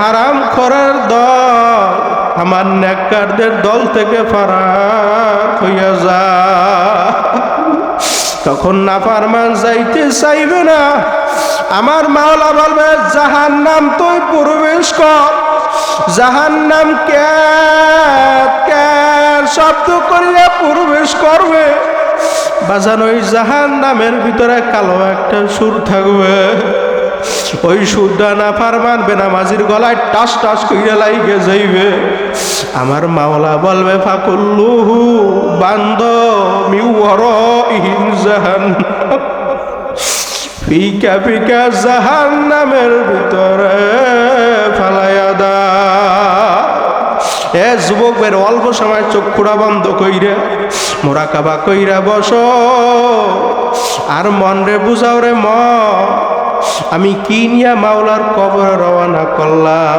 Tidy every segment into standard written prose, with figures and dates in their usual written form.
হারাম খোরের দল আমার নেককারদের দল থেকে ফারাক হইয়া যা। তখন নাফরমান যাইতে চাইবে না। আমার মাওলা বলবে জাহান্নাম তুই প্রবেশ কর। জাহান্নাম ক্যাট শব্দ করিয়া প্রবেশ করবে। বাজান ওই জাহান্নামের ভিতরে কালো একটা সুর থাকবে। ওই সুরটা নাফরমান বেনামাজির গলায় টাস টাস কইরা লাইগে যাইবে। আমার মাওলা বলবে ফাকুল্লুহু বান্দ মিওয়ারাইহিম জাহান্নাম ফিকা ফিকা জাহান্নামের ভিতরে ফালাইয়া দা। এ যুবক বের অল্প সময় চক্ষুরা বন্ধ কইরা মুরাকাবা কইরা বসো আর মন রে বুঝাও রে মন, আমি কি নিয়া মাওলার কবরে রওনা করলাম।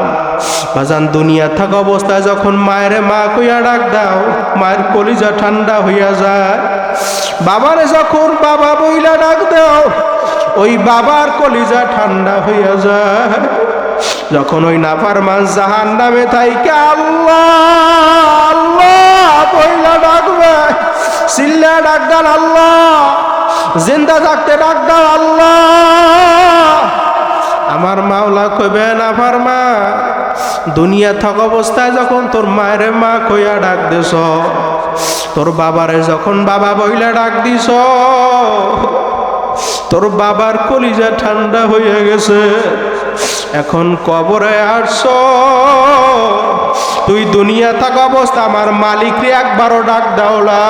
বাজান দুনিয়া থাকা অবস্থায় যখন মায়ের মা কইয়া ডাক দাও, মায়ের কলিজা ঠান্ডা হইয়া যায়। বাবারে যখন বাবা বইলা ডাক দাও, ওই বাবার কলিজা ঠান্ডা হইয়া যায়। যখন ওই নাফরমান জাহান্নামে থাইকে আল্লাহ আল্লাহ বইলা ডাকবে, চিল্লা ডাক দাও আল্লাহ, জিন্দা থাকতে ডাক দাও আল্লাহ। আমার মাওলা কইবে নাফরমান দুনিয়া থাকা অবস্থায় যখন তোর মায়ের মা কইয়া ডাক দিছ, তোর বাবারে যখন বাবা বইলা ডাক দিছ, তোর বাবার কলিজা ঠান্ডা হয়ে গেছে। এখন কবরে আসছ, তুই দুনিয়া থাকা অবস্থা আমার মালিকরে একবারও ডাক দাওলা।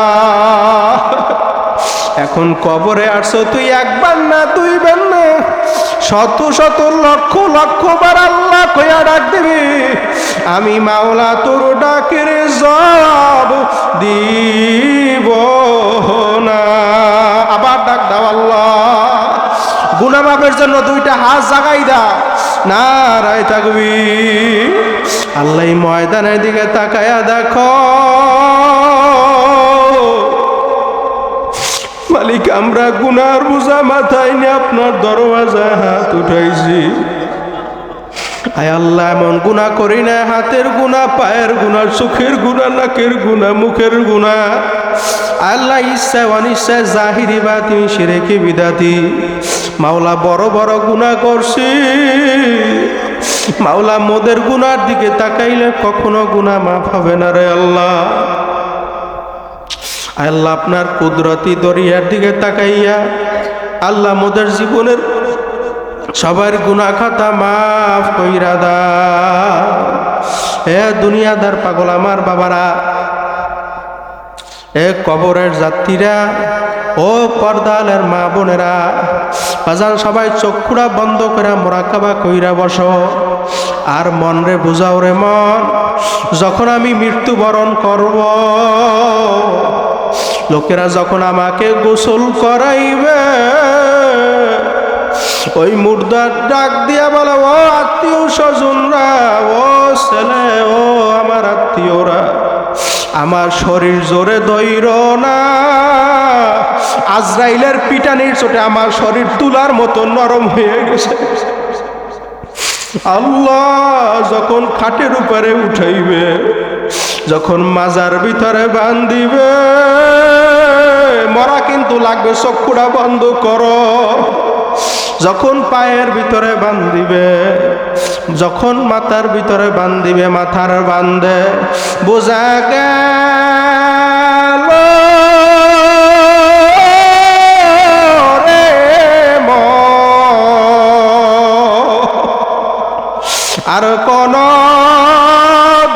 এখন কবরে আসছো, তুই একবার না দুইবার না শত শত লক্ষ লক্ষ বার আল্লাহ কইয়া ডাক দিবি। আমি মাওলা তোর ডাকের জবাব দিব না। আবার ডাক দাও আল্লাহ। গুনাহ মাফের জন্য দুইটা হাত জাগাই দাও, নারায়ে তাকবীর। আল্লাহ ময়দানের দিকে তাকায়া দেখো, মালিক আমরা গুনার বোঝা মাথায় নিয়ে আপনার দরওয়াজায় হাত উঠাইছি। আয় আল্লাহ এমন গুনাহ করি না, হাতের গুনাহ, পায়ের গুনাহ, চোখের গুনাহ, নাকের গুনাহ, মুখের গুনাহ। আল্লাহ ইচ্ছায় অনিচ্ছায় জাহিরি বাতিনি শিরকি বিদাতি মাওলা বড় বড় গুনাহ করছি। মাওলা মোদের গুনার দিকে তাকাইলে কখনো গুনাহ মাফ হবে না রে আল্লাহ। আল্লাহ আপনার কুদরতি দরিয়ার দিকে তাকাইয়া আল্লাহ মোদের জীবনের সবার গুনাহ খাতা মাফ কইরা দাও। হে দুনিয়াদার পাগল আমার বাবারা, এ কবরের যাত্রীরা, ও পর্দালের মা বোনেরা, বাজান সবাই চক্ষুরা বন্ধ করে মুরাকাবা কইরা বসো আর মন রে বুঝাও রে মন, যখন আমি মৃত্যুবরণ করব, লোকেরা যখন আমাকে গোসল করাইবে, ওই মুর্দার ডাক দিয়া বলে ও আত্মীয় স্বজনরা, ও ছেলে, ও আমার আত্মীয়রা, আমার শরীর জোরে দইর না। আজরাইলের পিটানির চোটে আমার শরীর তুলার মতো নরম হয়ে গেছে। আল্লাহ যখন খাটের উপরে উঠাইবে, যখন মাজার ভিতরে বান্ধিবে, মরা কিন্তু লাগবে, চক্ষুটা বন্ধ করো। যখন পায়ের ভিতরে বান্ধিবে, যখন মাথার ভিতরে বান্ধিবে, মাথার বান্ধে বোঝা গেল রে আর কোন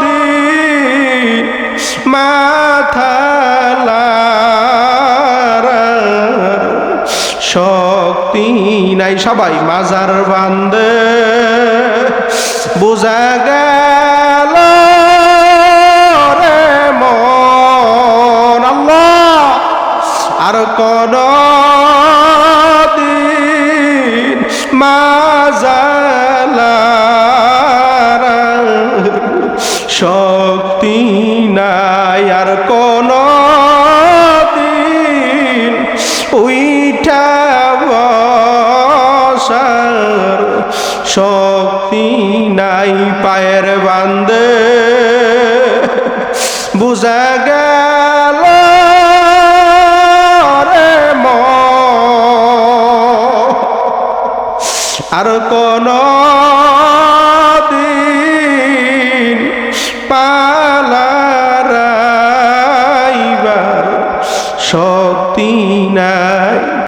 দিন মাথা শক্তি নাই। সবাই মাজার বান্ধে বোঝা গেল রে মন আল্লাহ আর কোন দিন মাজার শক্তি নাই আর কোন দিন উইঠা বসার শক্তি নাই। পায়ের বান্দে বুঝা গেল রে মন আর কোন